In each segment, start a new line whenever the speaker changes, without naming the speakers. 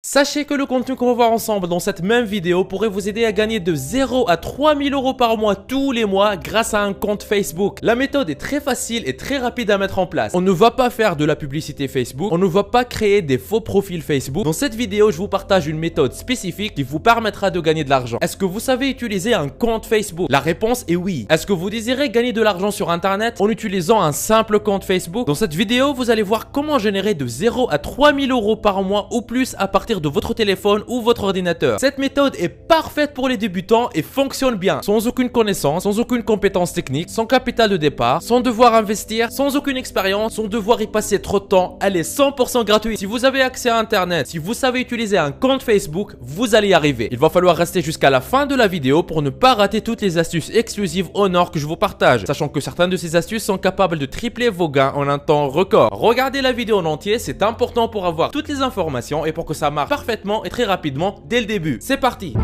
Sachez que le contenu qu'on va voir ensemble dans cette même vidéo pourrait vous aider à gagner de 0 à 3000 € par mois tous les mois grâce à un compte Facebook. La méthode est très facile et très rapide à mettre en place. On ne va pas faire de la publicité Facebook, on ne va pas créer des faux profils Facebook. Dans cette vidéo, je vous partage une méthode spécifique qui vous permettra de gagner de l'argent. Est-ce que vous savez utiliser un compte Facebook? La réponse est oui. Est-ce que vous désirez gagner de l'argent sur Internet en utilisant un simple compte Facebook? Dans cette vidéo, vous allez voir comment générer de 0 à 3000 € par mois ou plus à partir de votre téléphone ou votre ordinateur. Cette méthode est parfaite pour les débutants et fonctionne bien, sans aucune connaissance, sans aucune compétence technique, sans capital de départ, sans devoir investir, sans aucune expérience, sans devoir y passer trop de temps. Elle est 100% gratuite. Si vous avez accès à Internet, si vous savez utiliser un compte Facebook, vous allez y arriver. Il va falloir rester jusqu'à la fin de la vidéo pour ne pas rater toutes les astuces exclusives au Nord que je vous partage, sachant que certaines de ces astuces sont capables de tripler vos gains en un temps record. Regardez la vidéo en entier, c'est important pour avoir toutes les informations et pour que ça marche parfaitement et très rapidement dès le début. C'est parti!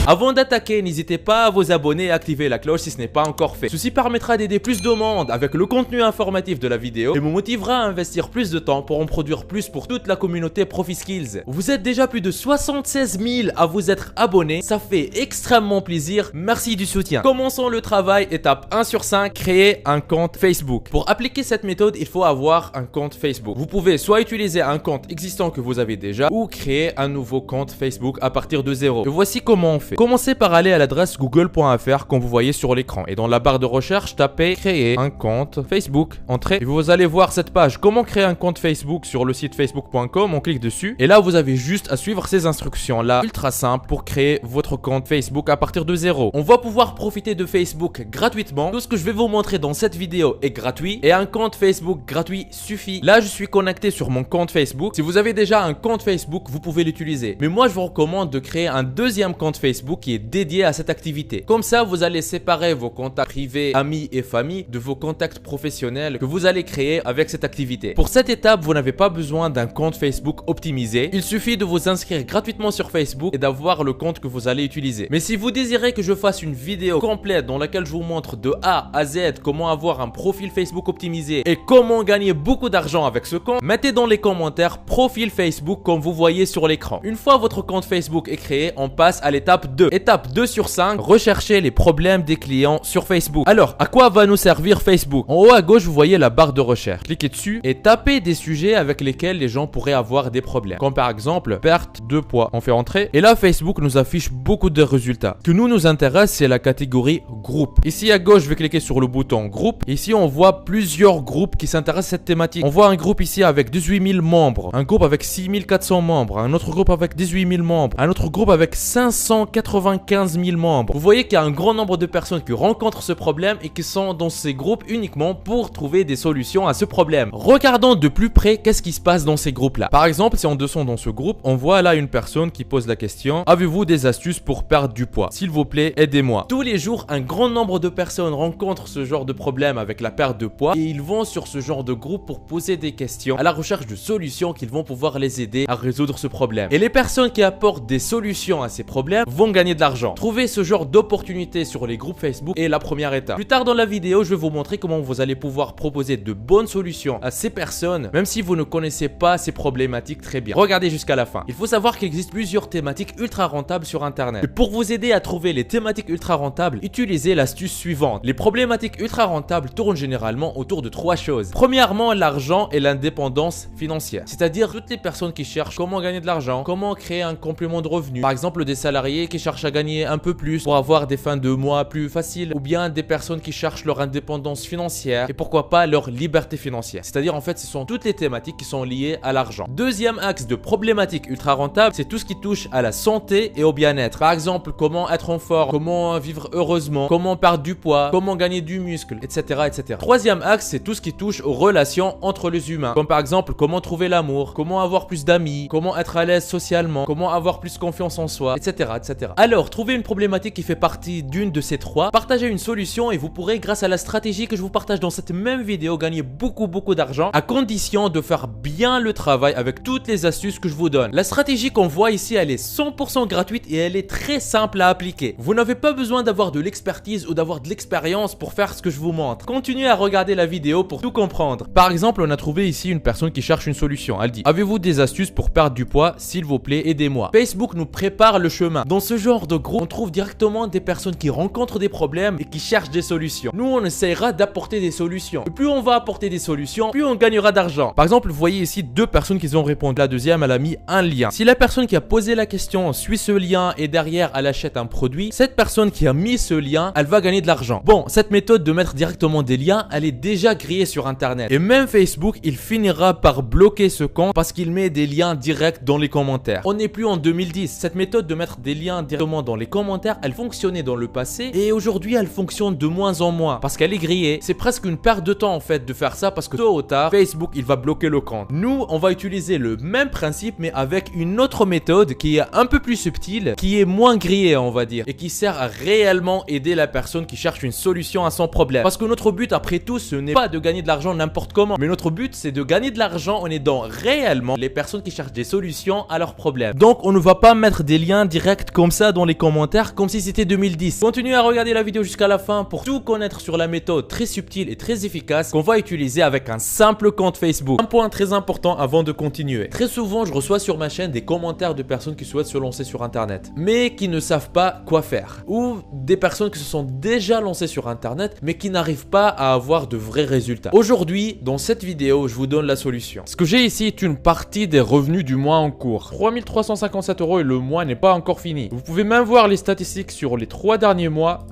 Avant d'attaquer, n'hésitez pas à vous abonner et activer la cloche si ce n'est pas encore fait. Ceci permettra d'aider plus de monde avec le contenu informatif de la vidéo et me motivera à investir plus de temps pour en produire plus pour toute la communauté ProfiSkills. Vous êtes déjà plus de 76 000 à vous être abonnés, ça fait extrêmement plaisir, merci du soutien. Commençons le travail, étape 1 sur 5, créer un compte Facebook. Pour appliquer cette méthode, il faut avoir un compte Facebook. Vous pouvez soit utiliser un compte existant que vous avez déjà ou créer un nouveau compte Facebook à partir de zéro. Et voici comment on fait. Commencez par aller à l'adresse google.fr comme vous voyez sur l'écran et dans la barre de recherche, tapez créer un compte Facebook, entrez et vous allez voir cette page comment créer un compte Facebook sur le site facebook.com, on clique dessus et là vous avez juste à suivre ces instructions là, ultra simple pour créer votre compte Facebook à partir de zéro. On va pouvoir profiter de Facebook gratuitement, tout ce que je vais vous montrer dans cette vidéo est gratuit et un compte Facebook gratuit suffit. Là je suis connecté sur mon compte Facebook, si vous avez déjà un compte Facebook vous pouvez l'utiliser, mais moi je vous recommande de créer un deuxième compte Facebook qui est dédié à cette activité. Comme ça, vous allez séparer vos contacts privés, amis et famille de vos contacts professionnels que vous allez créer avec cette activité. Pour cette étape, vous n'avez pas besoin d'un compte Facebook optimisé. Il suffit de vous inscrire gratuitement sur Facebook et d'avoir le compte que vous allez utiliser. Mais si vous désirez que je fasse une vidéo complète dans laquelle je vous montre de A à Z comment avoir un profil Facebook optimisé et comment gagner beaucoup d'argent avec ce compte, mettez dans les commentaires profil Facebook comme vous voyez sur l'écran. Une fois votre compte Facebook est créé, on passe à l'étape 2. Étape 2 sur 5, rechercher les problèmes des clients sur Facebook. Alors, à quoi va nous servir Facebook? En haut à gauche, vous voyez la barre de recherche. Cliquez dessus et tapez des sujets avec lesquels les gens pourraient avoir des problèmes. Comme par exemple, perte de poids. On fait entrer et là, Facebook nous affiche beaucoup de résultats. Ce qui nous intéresse, c'est la catégorie groupe. Ici à gauche, je vais cliquer sur le bouton groupe. Ici, on voit plusieurs groupes qui s'intéressent à cette thématique. On voit un groupe ici avec 18 000 membres, un groupe avec 6 400 membres, un autre groupe avec 18 000 membres, un autre groupe avec 595 000 membres. Vous voyez qu'il y a un grand nombre de personnes qui rencontrent ce problème et qui sont dans ces groupes uniquement pour trouver des solutions à ce problème. Regardons de plus près qu'est-ce qui se passe dans ces groupes-là. Par exemple, si on descend dans ce groupe, on voit là une personne qui pose la question: avez-vous des astuces pour perdre du poids? S'il vous plaît, aidez-moi. Tous les jours, un grand nombre de personnes rencontrent ce genre de problème avec la perte de poids et ils vont sur ce genre de groupe pour poser des questions à la recherche de solutions qui vont pouvoir les aider à résoudre ce problème. Et les personnes qui apportent des solutions à ces problèmes vont gagner de l'argent. Trouver ce genre d'opportunités sur les groupes Facebook est la première étape. Plus tard dans la vidéo, je vais vous montrer comment vous allez pouvoir proposer de bonnes solutions à ces personnes, même si vous ne connaissez pas ces problématiques très bien. Regardez jusqu'à la fin. Il faut savoir qu'il existe plusieurs thématiques ultra rentables sur Internet. Et pour vous aider à trouver les thématiques ultra rentables, utilisez l'astuce suivante. Les problématiques ultra rentables tournent généralement autour de 3 choses. Premièrement, l'argent et l'indépendance financière. C'est-à-dire toutes les personnes qui cherchent comment gagner de l'argent, comment créer un complément de revenu. Par exemple, des salariés qui cherchent à gagner un peu plus pour avoir des fins de mois plus faciles, ou bien des personnes qui cherchent leur indépendance financière et pourquoi pas leur liberté financière. C'est-à-dire en fait ce sont toutes les thématiques qui sont liées à l'argent. Deuxième axe de problématique ultra rentable, c'est tout ce qui touche à la santé et au bien-être. Par exemple, comment être en forme, comment vivre heureusement, comment perdre du poids, comment gagner du muscle, etc. etc. Troisième axe, c'est tout ce qui touche aux relations entre les humains. Comme par exemple, comment trouver l'amour, comment avoir plus d'amis, comment être à l'aise socialement, comment avoir plus confiance en soi, etc. etc. etc. Alors, trouvez une problématique qui fait partie d'une de ces trois, partagez une solution et vous pourrez, grâce à la stratégie que je vous partage dans cette même vidéo, gagner beaucoup d'argent à condition de faire bien le travail avec toutes les astuces que je vous donne. La stratégie qu'on voit ici, elle est 100% gratuite et elle est très simple à appliquer. Vous n'avez pas besoin d'avoir de l'expertise ou d'avoir de l'expérience pour faire ce que je vous montre. Continuez à regarder la vidéo pour tout comprendre. Par exemple, on a trouvé ici une personne qui cherche une solution. Elle dit: avez-vous des astuces pour perdre du poids? S'il vous plaît, aidez-moi. Facebook nous prépare le chemin. Dans ce genre de groupe, on trouve directement des personnes qui rencontrent des problèmes et qui cherchent des solutions. Nous, on essaiera d'apporter des solutions. Et plus on va apporter des solutions, plus on gagnera d'argent. Par exemple, vous voyez ici deux personnes qui ont répondu. La deuxième, elle a mis un lien. Si la personne qui a posé la question suit ce lien et derrière elle achète un produit, cette personne qui a mis ce lien, elle va gagner de l'argent. Bon, cette méthode de mettre directement des liens, elle est déjà grillée sur internet. Et même Facebook, il finira par bloquer ce compte parce qu'il met des liens directs dans les commentaires. On n'est plus en 2010. Cette méthode de mettre des liens directement dans les commentaires, elle fonctionnait dans le passé et aujourd'hui elle fonctionne de moins en moins parce qu'elle est grillée. C'est presque une perte de temps en fait de faire ça parce que tôt ou tard, Facebook il va bloquer le compte. Nous, on va utiliser le même principe mais avec une autre méthode qui est un peu plus subtile, qui est moins grillée on va dire et qui sert à réellement aider la personne qui cherche une solution à son problème. Parce que notre but après tout, ce n'est pas de gagner de l'argent n'importe comment, mais notre but c'est de gagner de l'argent en aidant réellement les personnes qui cherchent des solutions à leurs problèmes. Donc on ne va pas mettre des liens directs comme ça dans les commentaires comme si c'était 2010. Continuez à regarder la vidéo jusqu'à la fin pour tout connaître sur la méthode très subtile et très efficace qu'on va utiliser avec un simple compte Facebook. Un point très important avant de continuer. Très souvent je reçois sur ma chaîne des commentaires de personnes qui souhaitent se lancer sur internet mais qui ne savent pas quoi faire, ou des personnes qui se sont déjà lancées sur internet mais qui n'arrivent pas à avoir de vrais résultats. Aujourd'hui, dans cette vidéo, je vous donne la solution. Ce que j'ai ici est une partie des revenus du mois en cours. 3357 € et le mois n'est pas encore fini. Vous pouvez même voir les statistiques sur les 3 derniers mois.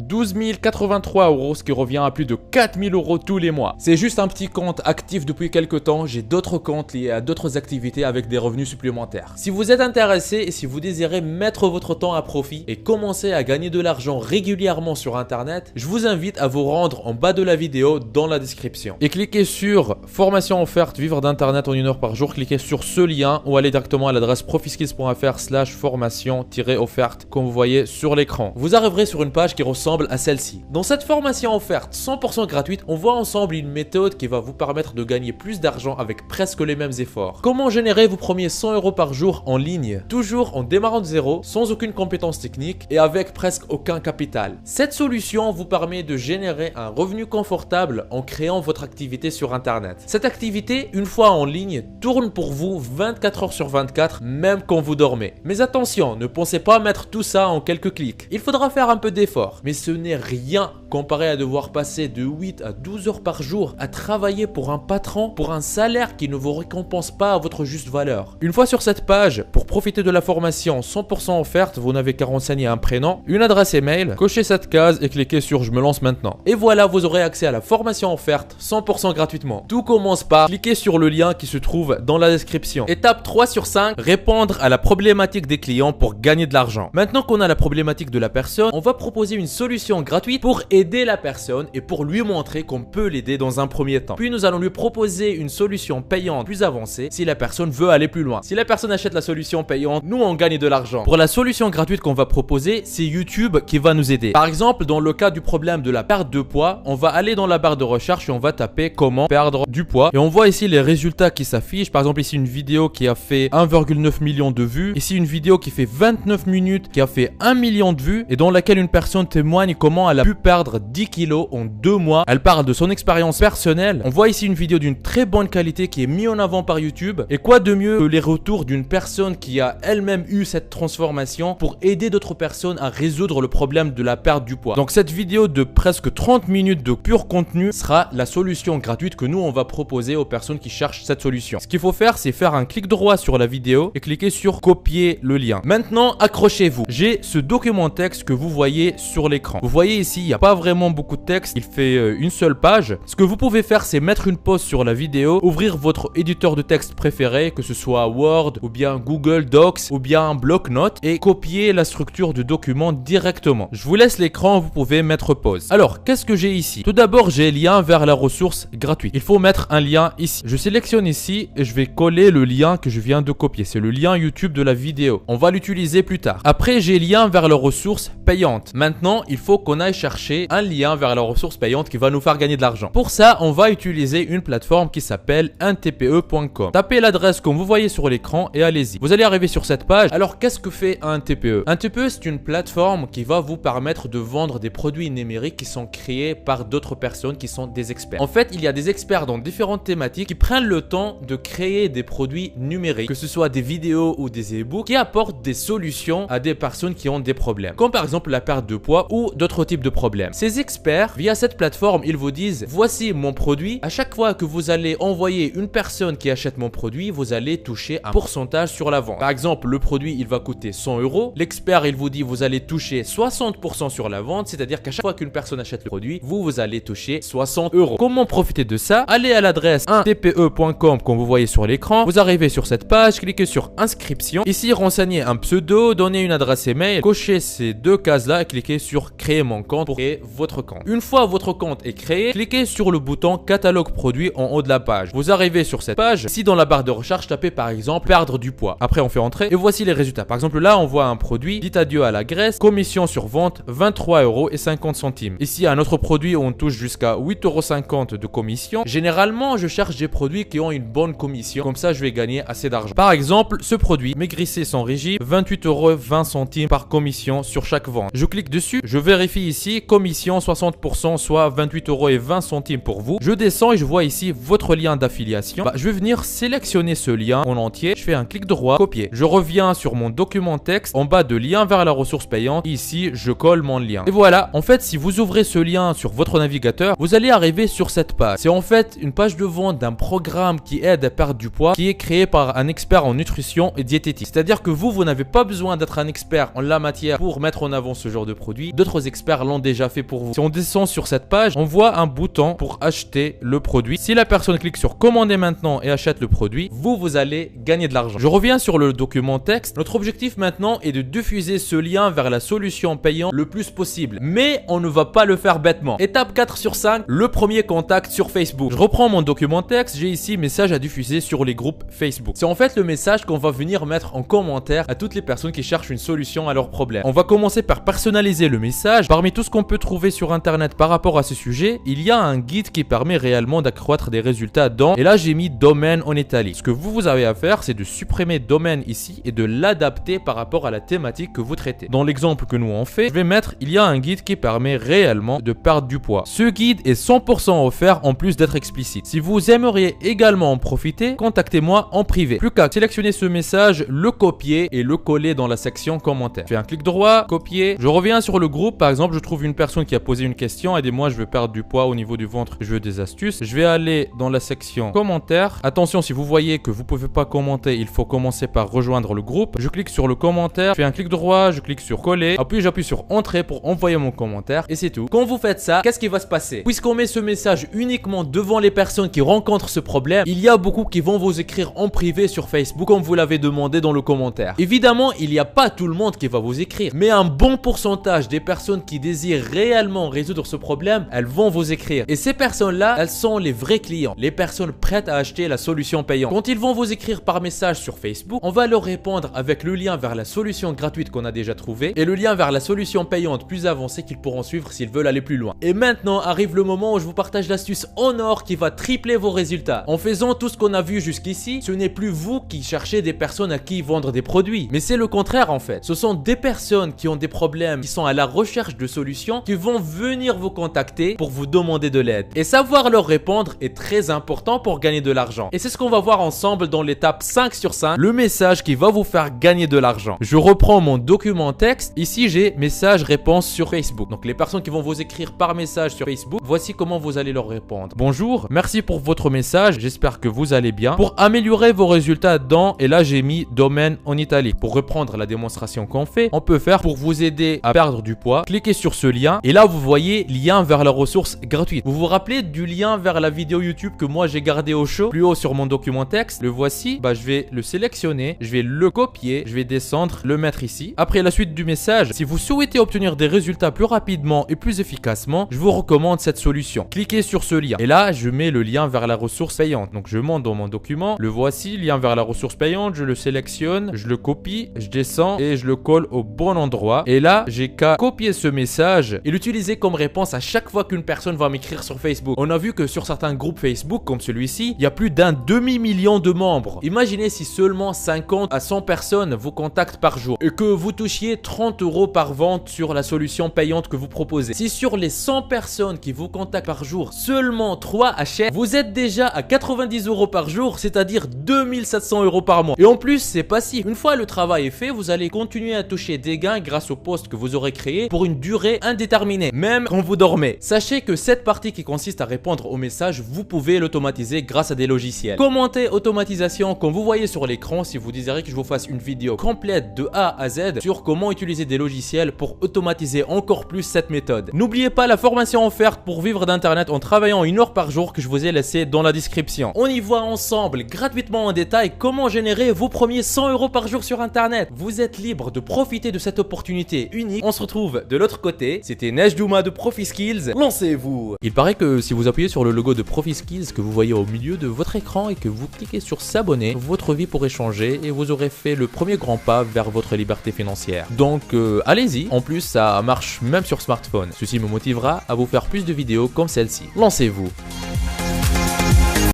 12 083 €, ce qui revient à plus de 4 000 € tous les mois. C'est juste un petit compte actif depuis quelques temps. J'ai d'autres comptes liés à d'autres activités avec des revenus supplémentaires. Si vous êtes intéressé et si vous désirez mettre votre temps à profit et commencer à gagner de l'argent régulièrement sur internet, je vous invite à vous rendre en bas de la vidéo dans la description et cliquez sur formation offerte vivre d'internet en 1 heure par jour. Cliquez sur ce lien ou allez directement à l'adresse profiskills.fr/formation-offerte comme vous voyez sur l'écran. Vous arriverez sur une page qui ressemble à celle-ci. Dans cette formation offerte 100% gratuite, on voit ensemble une méthode qui va vous permettre de gagner plus d'argent avec presque les mêmes efforts. Comment générer vos premiers 100 € par jour en ligne, toujours en démarrant de zéro, sans aucune compétence technique et avec presque aucun capital. Cette solution vous permet de générer un revenu confortable en créant votre activité sur internet. Cette activité, une fois en ligne, tourne pour vous 24 heures sur 24, même quand vous dormez. Mais attention, ne pensez pas mettre tout ça en quelques clics. Il faudra faire un peu d'effort, mais ce n'est rien comparé à devoir passer de 8 à 12 heures par jour à travailler pour un patron pour un salaire qui ne vous récompense pas à votre juste valeur. Une fois sur cette page, pour profiter de la formation 100% offerte, vous n'avez qu'à renseigner un prénom, une adresse email, cochez cette case et cliquez sur je me lance maintenant. Et voilà, vous aurez accès à la formation offerte 100% gratuitement. Tout commence par cliquer sur le lien qui se trouve dans la description. Étape 3 sur 5, répondre à la problématique des clients pour gagner de l'argent. Maintenant qu'on a la problématique de la personne, on va proposer une solution gratuite pour aider la personne et pour lui montrer qu'on peut l'aider dans un premier temps. Puis nous allons lui proposer une solution payante plus avancée si la personne veut aller plus loin. Si la personne achète la solution payante, nous on gagne de l'argent. Pour la solution gratuite qu'on va proposer, c'est YouTube qui va nous aider. Par exemple, dans le cas du problème de la perte de poids, on va aller dans la barre de recherche et on va taper comment perdre du poids et on voit ici les résultats qui s'affichent. Par exemple ici une vidéo qui a fait 1,9 million de vues, ici une vidéo qui fait 29 minutes qui a fait 1 million de vues et dans laquelle une personne témoigne comment elle a pu perdre 10 kilos en 2 mois. Elle parle de son expérience personnelle. On voit ici une vidéo d'une très bonne qualité qui est mise en avant par YouTube. Et quoi de mieux que les retours d'une personne qui a elle-même eu cette transformation pour aider d'autres personnes à résoudre le problème de la perte du poids. Donc cette vidéo de presque 30 minutes de pur contenu sera la solution gratuite que nous on va proposer aux personnes qui cherchent cette solution. Ce qu'il faut faire, c'est faire un clic droit sur la vidéo et cliquer sur copier le lien. Maintenant, accrochez-vous. J'ai ce document texte que vous voyez sur l'écran. l'écran. Vous voyez ici, il n'y a pas vraiment beaucoup de texte, il fait une seule page. Ce que vous pouvez faire, c'est mettre une pause sur la vidéo, ouvrir votre éditeur de texte préféré, que ce soit Word ou bien Google Docs ou bien Bloc-Notes, et copier la structure du document directement. Je vous laisse l'écran, vous pouvez mettre pause. Alors, qu'est-ce que j'ai ici? Tout d'abord, j'ai lien vers la ressource gratuite. Il faut mettre un lien ici. Je sélectionne ici et je vais coller le lien que je viens de copier. C'est le lien YouTube de la vidéo. On va l'utiliser plus tard. Après, j'ai lien vers la ressource payante. Maintenant, il faut qu'on aille chercher un lien vers la ressource payante qui va nous faire gagner de l'argent. Pour ça, on va utiliser une plateforme qui s'appelle untpe.com. Tapez l'adresse comme vous voyez sur l'écran et allez-y. Vous allez arriver sur cette page. Alors, qu'est-ce que fait un TPE? Un TPE, c'est une plateforme qui va vous permettre de vendre des produits numériques qui sont créés par d'autres personnes qui sont des experts. En fait, il y a des experts dans différentes thématiques qui prennent le temps de créer des produits numériques, que ce soit des vidéos ou des e-books, qui apportent des solutions à des personnes qui ont des problèmes, comme par exemple la perte de poids ou d'autres types de problèmes. Ces experts, via cette plateforme, ils vous disent: voici mon produit. À chaque fois que vous allez envoyer une personne qui achète mon produit, vous allez toucher un pourcentage sur la vente. Par exemple, le produit, il va coûter 100 €. L'expert, il vous dit: vous allez toucher 60% sur la vente, c'est-à-dire qu'à chaque fois qu'une personne achète le produit, vous allez toucher 60 €. Comment profiter de ça? Allez à l'adresse tpe.com comme vous voyez sur l'écran. Vous arrivez sur cette page, cliquez sur inscription. Ici, renseignez un pseudo, donnez une adresse email, cochez ces deux cases-là et cliquez sur créer mon compte pour créer votre compte. Une fois votre compte est créé, cliquez sur le bouton catalogue produit en haut de la page. Vous arrivez sur cette page. Ici, dans la barre de recherche, tapez par exemple perdre du poids. Après, on fait entrer et voici les résultats. Par exemple, là, on voit un produit, dites adieu à la graisse, commission sur vente 23,50 €. Ici, un autre produit où on touche jusqu'à 8,50 € de commission. Généralement, je cherche des produits qui ont une bonne commission. Comme ça, je vais gagner assez d'argent. Par exemple, ce produit, maigrissez sans régime, 28,20 € par commission sur chaque vente. Je clique dessus, je vérifie ici, commission 60%, soit 28,20 € pour vous. Je descends et je vois ici votre lien d'affiliation. Je vais venir sélectionner ce lien en entier. Je fais un clic droit, copier. Je reviens sur mon document texte, en bas de lien vers la ressource payante. Ici, je colle mon lien. Et voilà, en fait, si vous ouvrez ce lien sur votre navigateur, vous allez arriver sur cette page. C'est en fait une page de vente d'un programme qui aide à perdre du poids, qui est créé par un expert en nutrition et diététique. C'est-à-dire que vous n'avez pas besoin d'être un expert en la matière pour mettre en avant ce genre de produit. D'autres experts l'ont déjà fait pour vous. Si on descend sur cette page, on voit un bouton pour acheter le produit. Si la personne clique sur commander maintenant et achète le produit, vous allez gagner de l'argent. Je reviens sur le document texte. Notre objectif maintenant est de diffuser ce lien vers la solution payante le plus possible. Mais on ne va pas le faire bêtement. Étape 4 sur 5, le premier contact sur Facebook. Je reprends mon document texte, j'ai ici message à diffuser sur les groupes Facebook. C'est en fait le message qu'on va venir mettre en commentaire à toutes les personnes qui cherchent une solution à leurs problèmes. On va commencer par personnaliser le message. Parmi tout ce qu'on peut trouver sur internet par rapport à ce sujet, il y a un guide qui permet réellement d'accroître des résultats dans, et là j'ai mis domaine en italique. Ce que vous avez à faire, c'est de supprimer domaine ici et de l'adapter par rapport à la thématique que vous traitez. Dans l'exemple que nous on fait, je vais mettre, il y a un guide qui permet réellement de perdre du poids. Ce guide est 100% offert en plus d'être explicite. Si vous aimeriez également en profiter, contactez-moi en privé. Plus qu'à sélectionner ce message, le copier et le coller dans la section commentaires. Je fais un clic droit, copier. Je reviens sur le groupe. Par exemple, je trouve une personne qui a posé une question. Aidez-moi, je veux perdre du poids au niveau du ventre. Je veux des astuces. Je vais aller dans la section commentaires. Attention, si vous voyez que vous pouvez pas commenter, il faut commencer par rejoindre le groupe. Je clique sur le commentaire. Je fais un clic droit, je clique sur coller. Puis j'appuie sur entrée pour envoyer mon commentaire. Et c'est tout. Quand vous faites ça, qu'est-ce qui va se passer? Puisqu'on met ce message uniquement devant les personnes qui rencontrent ce problème, il y a beaucoup qui vont vous écrire en privé sur Facebook comme vous l'avez demandé dans le commentaire. Évidemment, il n'y a pas tout le monde qui va vous écrire, mais un bon pourcentage des personnes qui désirent réellement résoudre ce problème, elles vont vous écrire. Et ces personnes-là, elles sont les vrais clients, les personnes prêtes à acheter la solution payante. Quand ils vont vous écrire par message sur Facebook, on va leur répondre avec le lien vers la solution gratuite qu'on a déjà trouvée et le lien vers la solution payante plus avancée qu'ils pourront suivre s'ils veulent aller plus loin. Et maintenant arrive le moment où je vous partage l'astuce en or qui va tripler vos résultats. En faisant tout ce qu'on a vu jusqu'ici, ce n'est plus vous qui cherchez des personnes à qui vendre des produits, mais c'est le contraire en fait. Ce sont des personnes qui ont des problèmes, qui sont à la recherche de solutions, qui vont venir vous contacter pour vous demander de l'aide. Et savoir leur répondre est très important pour gagner de l'argent. Et c'est ce qu'on va voir ensemble dans l'étape 5 sur 5, le message qui va vous faire gagner de l'argent. Je reprends mon document texte. Ici, j'ai message réponse sur Facebook. Donc les personnes qui vont vous écrire par message sur Facebook, voici comment vous allez leur répondre. Bonjour, merci pour votre message, j'espère que vous allez bien. Pour améliorer vos résultats dans, et là j'ai mis domaine en italique. Pour reprendre la démonstration qu'on fait, on peut faire pour vous aider à perdre du poids. fois, cliquez sur ce lien et là vous voyez lien vers la ressource gratuite. Vous vous rappelez du lien vers la vidéo YouTube que moi j'ai gardé au chaud plus haut sur mon document texte? Le voici, je vais le sélectionner, je vais le copier, je vais descendre, le mettre ici. Après la suite du message, si vous souhaitez obtenir des résultats plus rapidement et plus efficacement, je vous recommande cette solution. Cliquez sur ce lien et là je mets le lien vers la ressource payante. Donc je monte dans mon document, le voici, lien vers la ressource payante, je le sélectionne, je le copie, je descends et je le colle au bon endroit. Et là j'ai qu'à copier ce message et l'utiliser comme réponse à chaque fois qu'une personne va m'écrire sur Facebook. On a vu que sur certains groupes Facebook comme celui-ci, il y a plus d'un demi-million de membres. Imaginez si seulement 50 à 100 personnes vous contactent par jour et que vous touchiez 30 € par vente sur la solution payante que vous proposez. Si sur les 100 personnes qui vous contactent par jour, seulement 3 achètent, vous êtes déjà à 90 € par jour, c'est-à-dire 2700 € par mois. Et en plus, c'est passif. Une fois le travail est fait, vous allez continuer à toucher des gains grâce au post que vous aurez créé pour une durée indéterminée, même quand vous dormez. Sachez que cette partie qui consiste à répondre aux messages, vous pouvez l'automatiser grâce à des logiciels. Commentez automatisation comme vous voyez sur l'écran si vous désirez que je vous fasse une vidéo complète de A à Z sur comment utiliser des logiciels pour automatiser encore plus cette méthode. N'oubliez pas la formation offerte pour vivre d'internet en travaillant 1 heure par jour que je vous ai laissé dans la description. On y voit ensemble gratuitement en détail comment générer vos premiers 100 € par jour sur internet. Vous êtes libre de profiter de cette opportunité unique. On se retrouve de l'autre côté. C'était Nejdouma de ProfiSkills. Lancez-vous! Il paraît que si vous appuyez sur le logo de ProfiSkills que vous voyez au milieu de votre écran et que vous cliquez sur s'abonner, votre vie pourrait changer et vous aurez fait le premier grand pas vers votre liberté financière. Donc allez-y, en plus ça marche même sur smartphone. Ceci me motivera à vous faire plus de vidéos comme celle-ci. Lancez-vous!